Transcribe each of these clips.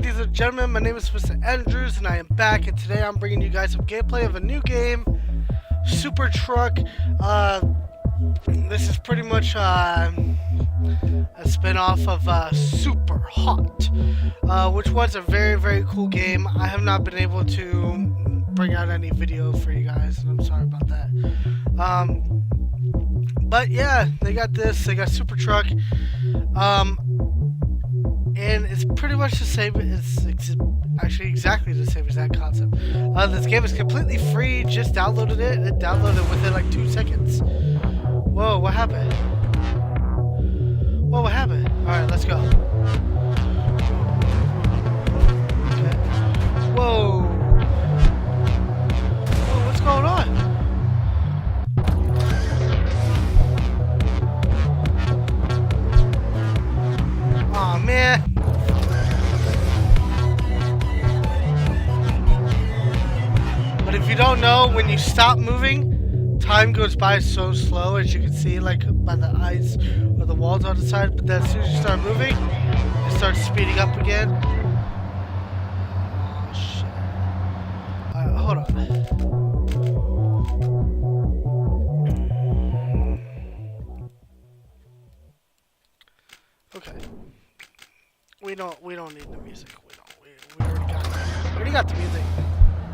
ladies and gentlemen, my name is Mr. Andrews and I am back, and today I'm bringing you guys some gameplay of a new game, Super Truck. This is pretty much a spin-off of Super Hot, which was a very, very cool game. I have not been able to bring out any video for you guys, and I'm sorry about that. But yeah, they got Super Truck. And it's pretty much the same. It's actually exactly the same exact concept. This game is completely free. Just downloaded it. It downloaded within like 2 seconds. Whoa, what happened? Whoa, what happened? Alright, let's go. Okay. Whoa. Whoa, what's going on? Aw, man. But if you don't know, when you stop moving, time goes by so slow, as you can see, like by the ice or the walls on the side. But then as soon as you start moving, it starts speeding up again. Oh, shit. Alright, hold on. Okay. We don't need the music. We already got the music.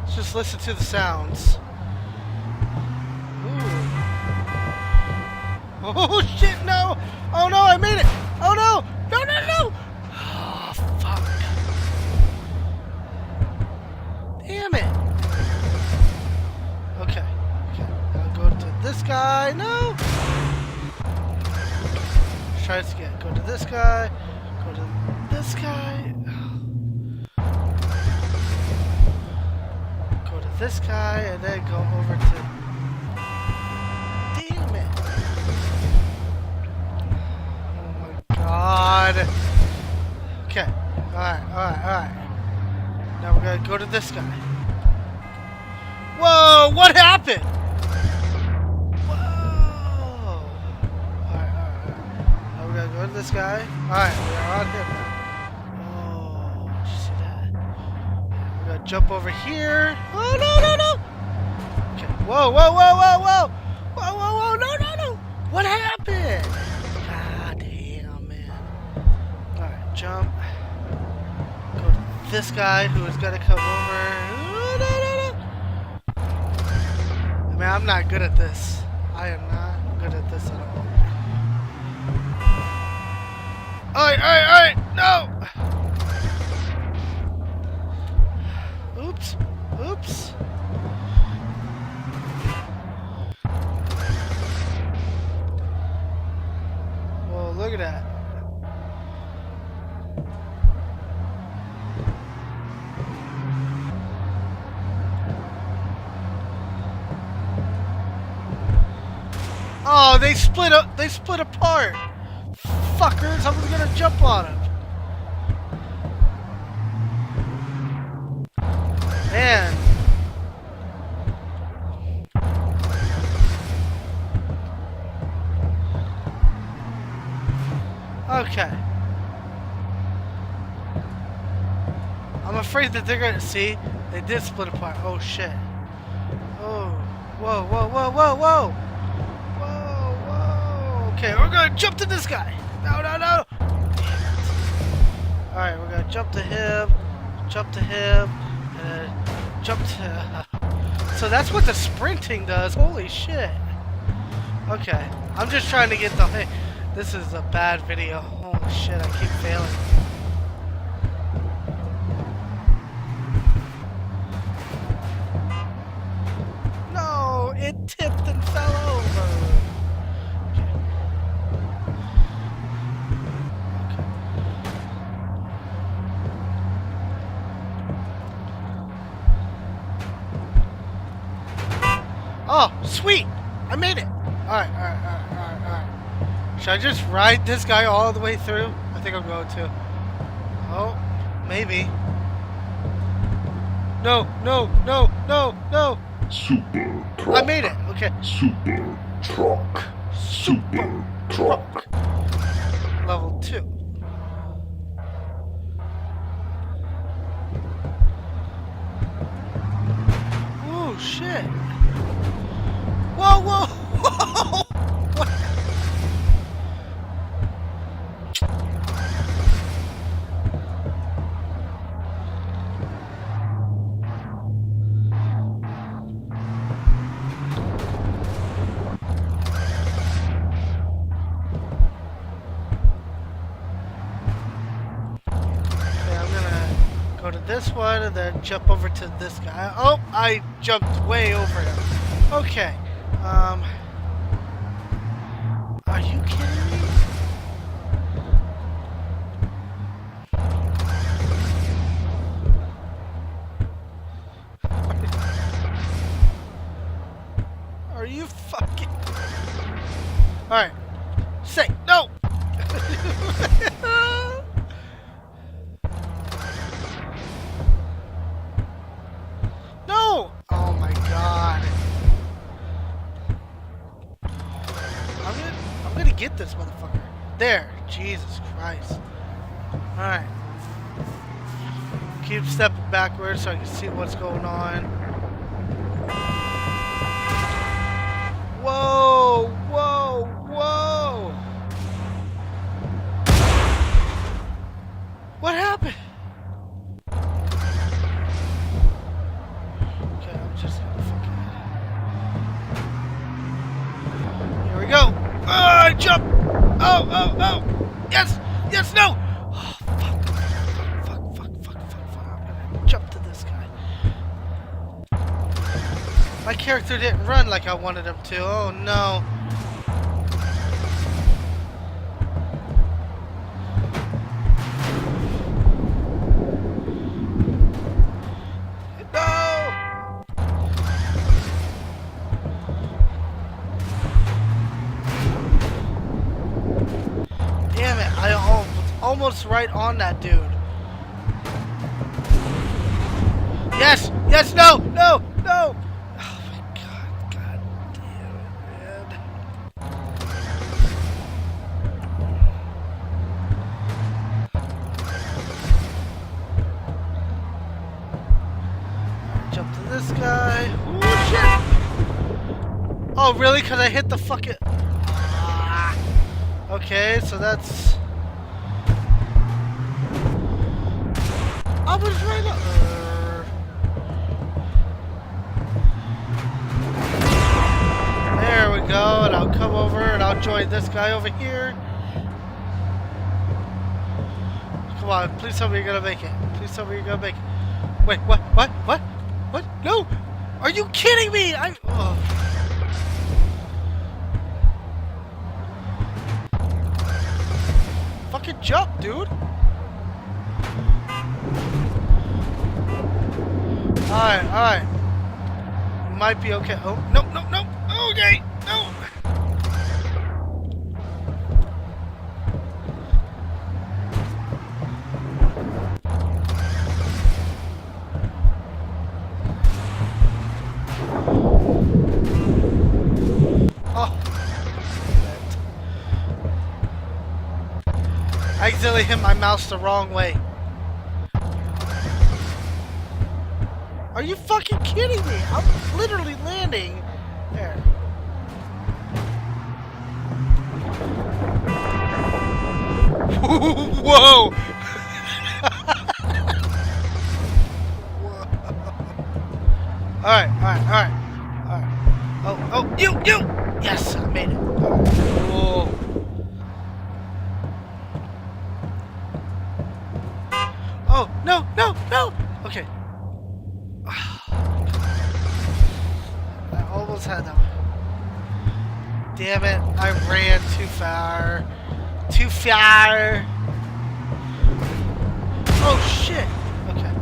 Let's just listen to the sounds. Ooh. Oh shit, no! Oh no, I made it! Oh no! No, no, no! Oh, fuck. Damn it! Okay. I'll go to this guy. No! Let's try this again. Go to this guy. Go to this guy. Go to this guy and then go over to... Damn it! Oh my god! Okay. Alright. Now we're gonna go to this guy. Whoa! What happened? Whoa! Alright. Now we're gonna go to this guy. Alright, we're on him now. Oh, did you see that? We're gonna jump over here. Oh, no! Okay. Whoa! No! What happened? God damn, man. Alright, jump. Go to this guy who is gonna come over. Oh, no! I mean, I'm not good at this. I am not good at this at all. Alright! No! Oops. Whoa, look at that. Oh, they split apart. Fuckers, I was gonna jump on him. Man. Okay. I'm afraid that they're gonna see. They did split apart. Oh shit. Oh. Whoa. Okay, we're gonna jump to this guy. No. Alright, we're gonna jump to him, and jump to... So that's what the sprinting does. Holy shit. Okay, I'm just trying to get the... Hey, this is a bad video. Holy shit, I keep failing. No, it tipped and fell over. Oh, sweet! I made it! Alright. Should I just ride this guy all the way through? I think I'm going to. Oh, maybe. No! Super Truck. I made it! Okay. Super Truck. Super Truck. Level 2. Go to this one and then jump over to this guy. Oh, I jumped way over him. Okay. Are you kidding me? Are you fucking... Alright. Say, no! No! Oh my god. I'm gonna get this motherfucker. There. Jesus Christ. Alright. Keep stepping backwards so I can see what's going on. Whoa! Whoa! Whoa! What happened? Okay, I'm just gonna fucking... Here we go! Jump! Oh, oh, oh! Yes! Yes, no! Oh, fuck. Fuck, fuck, fuck, fuck, fuck. I'm gonna jump to this guy. My character didn't run like I wanted him to. Oh, no. Damn it, I almost right on that dude. Yes! Yes! No! No! No! Oh my god. God damn it, man. Jump to this guy. Ooh, shit! Oh, really? Because I hit the fucking... Okay, so that's... I was right up... There we go, and I'll come over and I'll join this guy over here. Come on, please tell me you're gonna make it. Please tell me you're gonna make it. Wait, what? What? What? What? No! Are you kidding me? Oh. Fucking jump, dude! Alright, alright. Might be okay. Oh, no, no, no! Okay! No! Oh! I accidentally hit my mouse the wrong way. Are you fucking kidding me? I'm literally landing. There. Whoa! Alright, alright, alright. Alright. Oh, oh, you! Yes, I made it. Whoa. Oh, no, no, no! Okay. I almost had that one. Damn it, I ran too far. Too far! Oh, shit! Okay,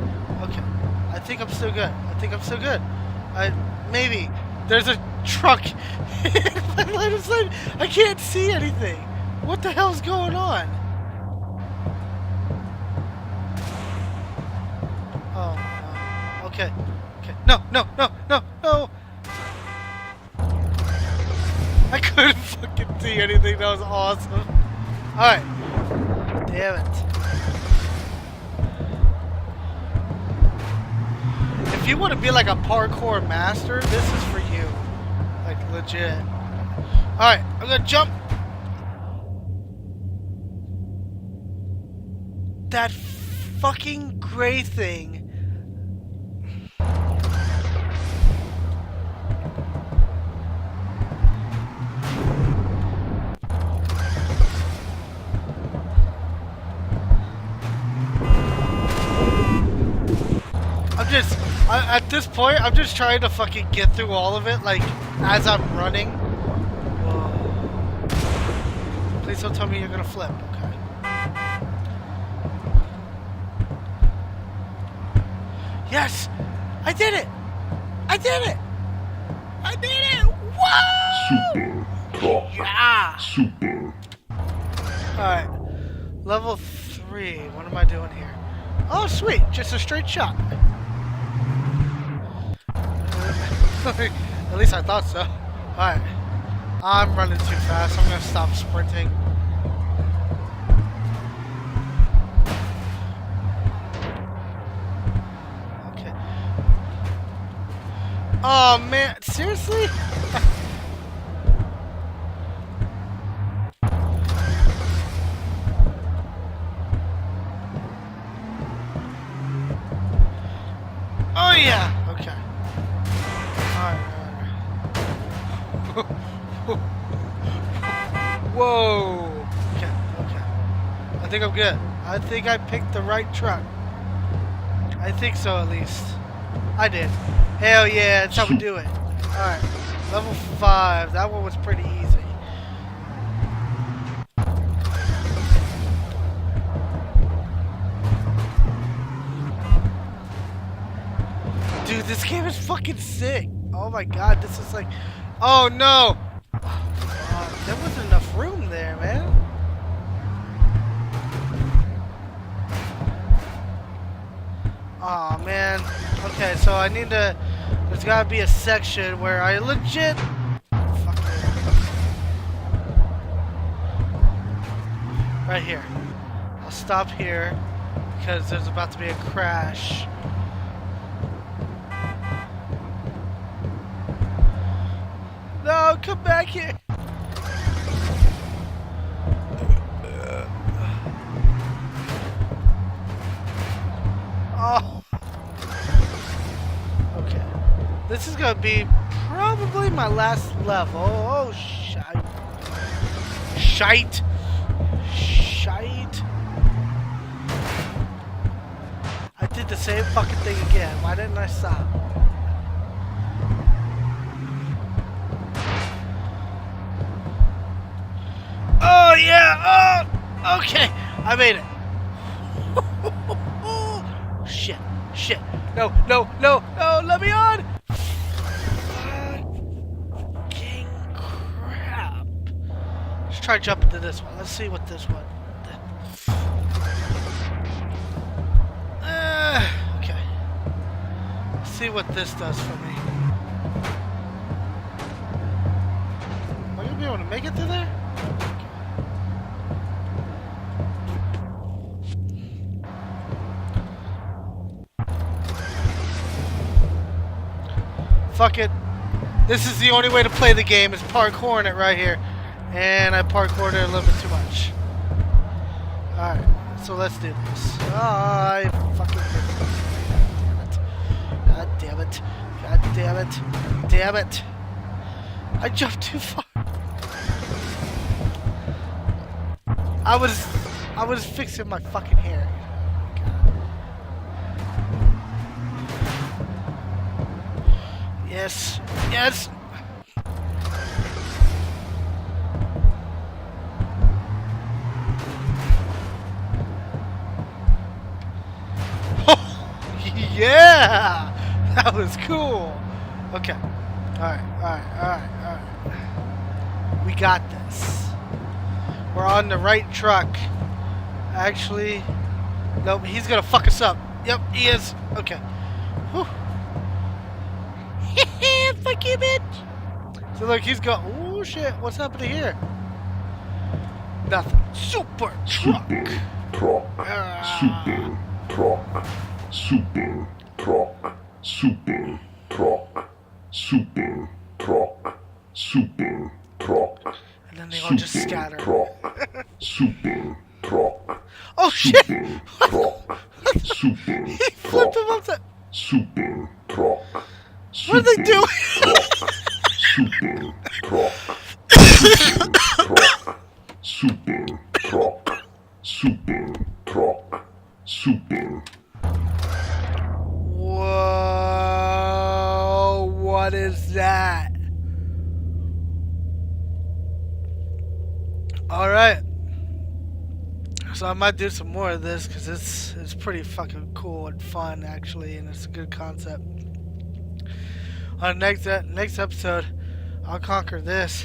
okay. I think I'm still good. I think I'm still good. Maybe. There's a truck in my line of sight. I can't see anything. What the hell's going on? Oh, no. Okay. Okay. No, no, no, no, no! I couldn't fucking see anything. That was awesome. Alright. Damn it. If you want to be like a parkour master, this is for you. Like, legit. Alright, I'm gonna jump. That fucking gray thing. At this point, I'm just trying to fucking get through all of it, like, as I'm running. Whoa. Please don't tell me you're gonna flip, okay. Yes! I did it! I did it! I did it! Whoa! Super truck. Yeah! Super. Alright. Level 3. What am I doing here? Oh, sweet. Just a straight shot. At least I thought so. Alright. I'm running too fast. I'm gonna stop sprinting. Okay. Oh, man. Seriously? Oh, yeah. Okay. Whoa! Okay, okay. I think I'm good. I think I picked the right truck. I think so, at least. I did. Hell yeah, that's how we do it. Alright. Level 5. That one was pretty easy. Dude, this game is fucking sick. Oh my god, this is like... Oh no! There wasn't enough room there, man. Oh man. Okay, so I need to... There's gotta be a section where I legit... Fuck it. Right here. I'll stop here because there's about to be a crash. No, come back here. Oh. Okay. This is gonna be probably my last level. Oh, shite. Shite. Shite. I did the same fucking thing again. Why didn't I stop? Oh yeah! Oh! Okay! I made it! Shit! Shit! No! No! No! No! Let me on! Fucking crap! Let's try to jump into this one. Let's see what this one... Okay. Let's see what this does for me. Am I gonna be able to make it through there? Fuck it. This is the only way to play the game, is parkouring it right here. And I parkoured it a little bit too much. Alright, so let's do this. Oh, I fucking did it. God damn it. God damn it. Damn it. I jumped too far. I was fixing my fucking hair. Yes. Yes. Oh, yeah. That was cool. Okay. Alright, alright, alright, alright. We got this. We're on the right truck. Actually, nope, he's gonna fuck us up. Yep, he is. Okay. Whew. Fuck you, bitch. So look, he's got. Oh shit! What's happening here? Nothing. Super truck. Super truck. Super truck. Super truck. Super truck. Super truck. And then they all just scatter. Truck. Super truck. Oh shit! Super truck. Super He flipped him truck. upside. Super truck. What are they doing? Super truck. Super truck. Super truck. Super truck. Super. Whoa! What is that? All right. So I might do some more of this because it's pretty fucking cool and fun actually, and it's a good concept. On the next episode, I'll conquer this,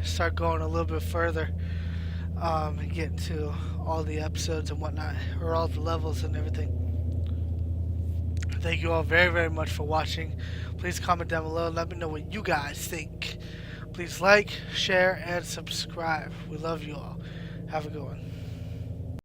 start going a little bit further, and get into all the episodes and whatnot, or all the levels and everything. Thank you all very, very much for watching. Please comment down below. Let me know what you guys think. Please like, share, and subscribe. We love you all. Have a good one.